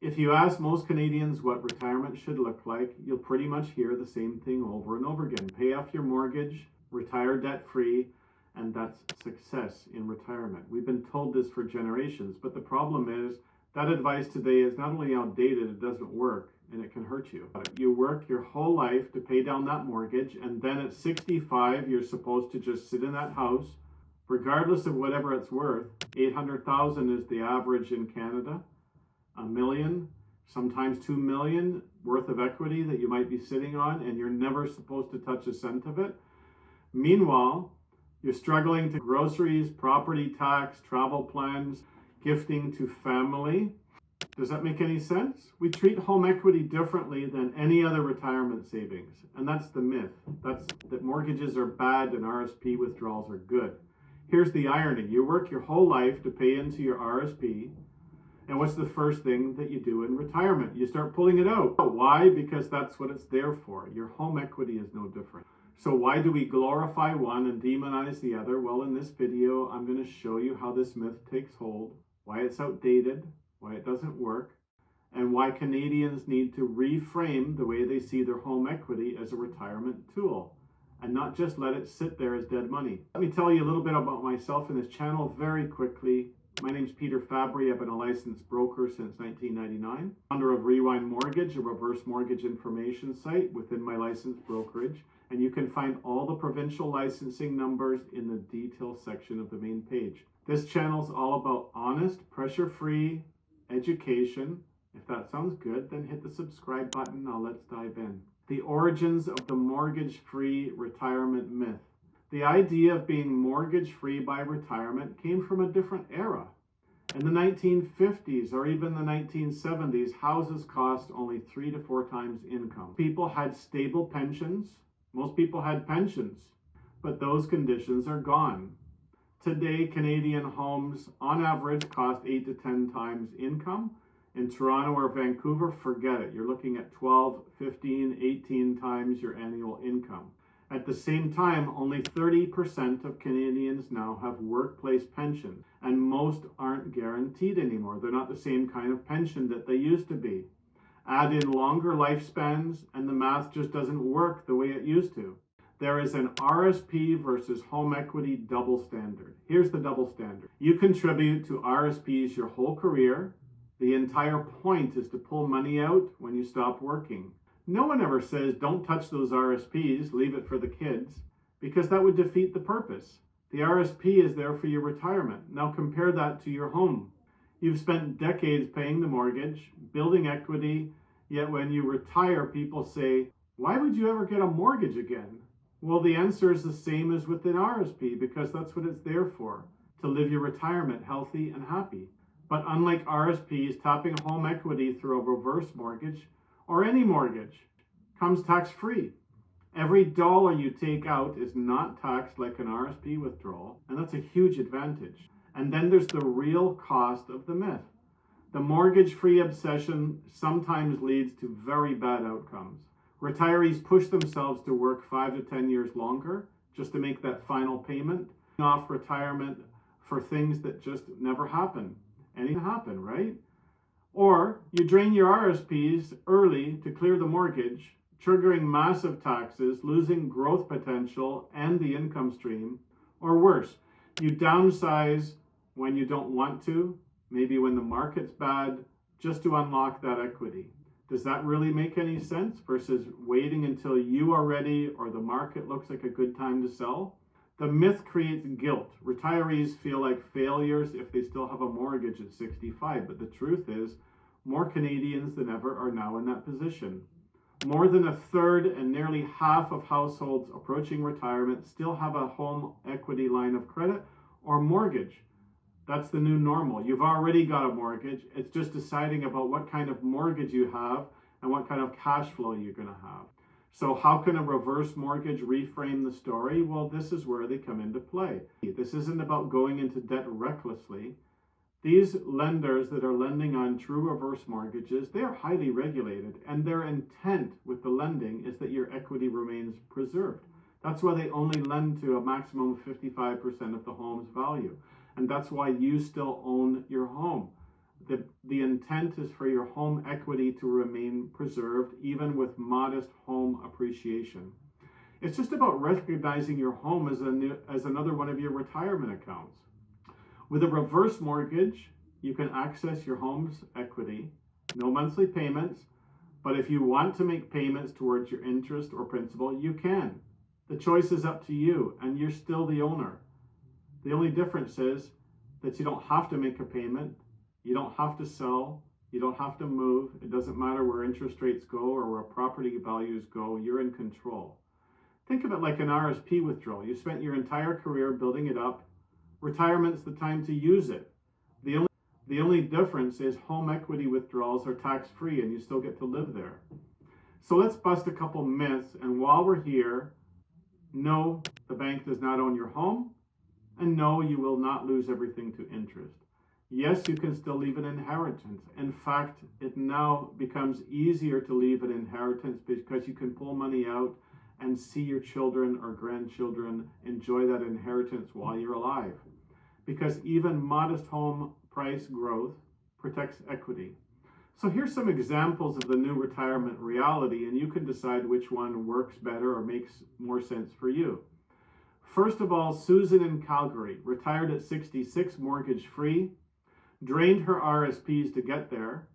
If you ask most Canadians what retirement should look like, you'll pretty much hear the same thing over and over again. Pay off your mortgage, retire debt-free, and that's success in retirement. We've been told this for generations, but the problem is that advice today is not only outdated, it doesn't work, and it can hurt you. You work your whole life to pay down that mortgage, and then at 65, you're supposed to just sit in that house, regardless of whatever it's worth. 800,000 is the average in Canada. $1 million, sometimes $2 million worth of equity that you might be sitting on, and you're never supposed to touch a cent of it. Meanwhile, you're struggling to groceries, property tax, travel plans, gifting to family. Does that make any sense? We treat home equity differently than any other retirement savings, and that's the myth. That's that mortgages are bad and RSP withdrawals are good. Here's the irony. You work your whole life to pay into your RSP, and what's the first thing that you do in retirement? You start pulling it out. Why? Because that's what it's there for. Your home equity is no different. So why do we glorify one and demonize the other? Well, in this video, I'm going to show you how this myth takes hold, why it's outdated, why it doesn't work, and why Canadians need to reframe the way they see their home equity as a retirement tool, and not just let it sit there as dead money. Let me tell you a little bit about myself and this channel very quickly. My name's Peter Fabry. I've been a licensed broker since 1999. Founder of Rewind Mortgage, a reverse mortgage information site within my licensed brokerage. And you can find all the provincial licensing numbers in the details section of the main page. This channel is all about honest, pressure-free education. If that sounds good, then hit the subscribe button. Now let's dive in. The origins of the mortgage-free retirement myth. The idea of being mortgage-free by retirement came from a different era. In the 1950s or even the 1970s, houses cost only 3 to 4 times income. People had stable pensions. Most people had pensions, but those conditions are gone. Today, Canadian homes on average cost 8 to 10 times income. In Toronto or Vancouver, forget it. You're looking at 12, 15, 18 times your annual income. At the same time, only 30% of Canadians now have workplace pensions, and most aren't guaranteed anymore. They're not the same kind of pension that they used to be. Add in longer lifespans, and the math just doesn't work the way it used to. There is an RSP versus home equity double standard. Here's the double standard. You contribute to RSPs your whole career. The entire point is to pull money out when you stop working. No one ever says, don't touch those RSPs, leave it for the kids, because that would defeat the purpose. The RSP is there for your retirement. Now compare that to your home. You've spent decades paying the mortgage, building equity, yet when you retire, people say, why would you ever get a mortgage again? Well, the answer is the same as with an RSP, because that's what it's there for, to live your retirement healthy and happy. But unlike RSPs, tapping home equity through a reverse mortgage, or any mortgage, comes tax-free. Every dollar you take out is not taxed like an RSP withdrawal, and that's a huge advantage. And then there's the real cost of the myth. The mortgage-free obsession sometimes leads to very bad outcomes. Retirees push themselves to work 5 to 10 years longer just to make that final payment, off retirement for things that just never happen. Anything happen, right? Or you drain your RSPs early to clear the mortgage, triggering massive taxes, losing growth potential and the income stream. Or worse, you downsize when you don't want to, maybe when the market's bad, just to unlock that equity. Does that really make any sense versus waiting until you are ready or the market looks like a good time to sell? The myth creates guilt. Retirees feel like failures if they still have a mortgage at 65, but the truth is, more Canadians than ever are now in that position. More than a third and nearly half of households approaching retirement still have a home equity line of credit or mortgage. That's the new normal. You've already got a mortgage. It's just deciding about what kind of mortgage you have and what kind of cash flow you're going to have. So how can a reverse mortgage reframe the story? Well, this is where they come into play. This isn't about going into debt recklessly. These lenders that are lending on true reverse mortgages, they are highly regulated, and their intent with the lending is that your equity remains preserved. That's why they only lend to a maximum of 55% of the home's value. And that's why you still own your home. The intent is for your home equity to remain preserved even with modest home appreciation. It's just about recognizing your home as another one of your retirement accounts. With a reverse mortgage, you can access your home's equity, no monthly payments, but if you want to make payments towards your interest or principal, you can. The choice is up to you, and you're still the owner. The only difference is that you don't have to make a payment, you don't have to sell, you don't have to move. It doesn't matter where interest rates go or where property values go, you're in control. Think of it like an RRSP withdrawal. You spent your entire career building it up. Retirement's the time to use it. The only difference is home equity withdrawals are tax-free and you still get to live there. So let's bust a couple myths, and while we're here, no, the bank does not own your home, and no, you will not lose everything to interest. Yes, you can still leave an inheritance. In fact, it now becomes easier to leave an inheritance because you can pull money out and see your children or grandchildren enjoy that inheritance while you're alive. Because even modest home price growth protects equity. So here's some examples of the new retirement reality, and you can decide which one works better or makes more sense for you. First of all, Susan in Calgary, retired at 66, mortgage-free, drained her RRSPs to get there,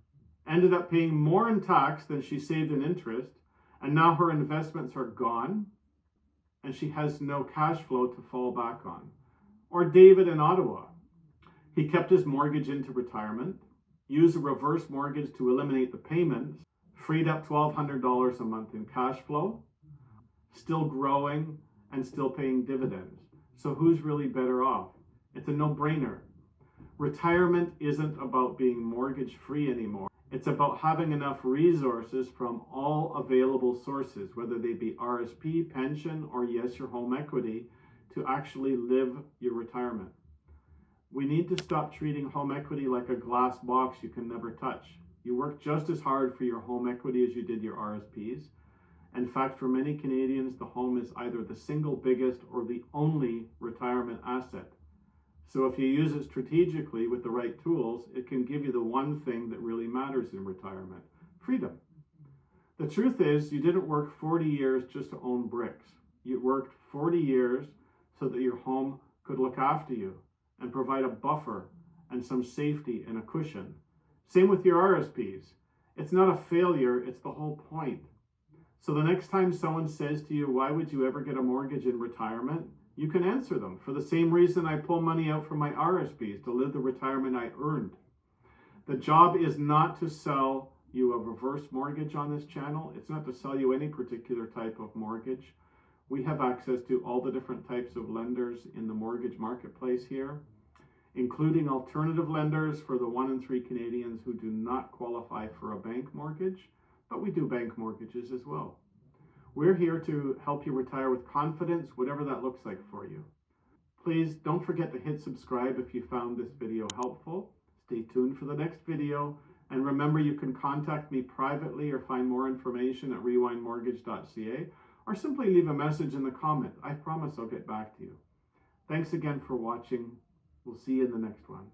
ended up paying more in tax than she saved in interest, and now her investments are gone, and she has no cash flow to fall back on. Or David in Ottawa. He kept his mortgage into retirement, used a reverse mortgage to eliminate the payments, freed up $1,200 a month in cash flow, still growing and still paying dividends. So who's really better off? It's a no-brainer. Retirement isn't about being mortgage-free anymore. It's about having enough resources from all available sources, whether they be RRSP, pension, or yes, your home equity, to actually live your retirement. We need to stop treating home equity like a glass box you can never touch. You work just as hard for your home equity as you did your RRSPs. In fact, for many Canadians, the home is either the single biggest or the only retirement asset. So if you use it strategically with the right tools, it can give you the one thing that really matters in retirement: freedom. The truth is, you didn't work 40 years just to own bricks. You worked 40 years so that your home could look after you and provide a buffer and some safety and a cushion. Same with your RRSPs. It's not a failure, it's the whole point. So the next time someone says to you, why would you ever get a mortgage in retirement? You can answer them. For the same reason I pull money out from my RRSPs, to live the retirement I earned. The job is not to sell you a reverse mortgage on this channel. It's not to sell you any particular type of mortgage. We have access to all the different types of lenders in the mortgage marketplace here, including alternative lenders for the 1 in 3 Canadians who do not qualify for a bank mortgage, but we do bank mortgages as well. We're here to help you retire with confidence, whatever that looks like for you. Please don't forget to hit subscribe if you found this video helpful. Stay tuned for the next video, and remember, you can contact me privately or find more information at rewindmortgage.ca, or simply leave a message in the comment. I promise I'll get back to you. Thanks again for watching. We'll see you in the next one.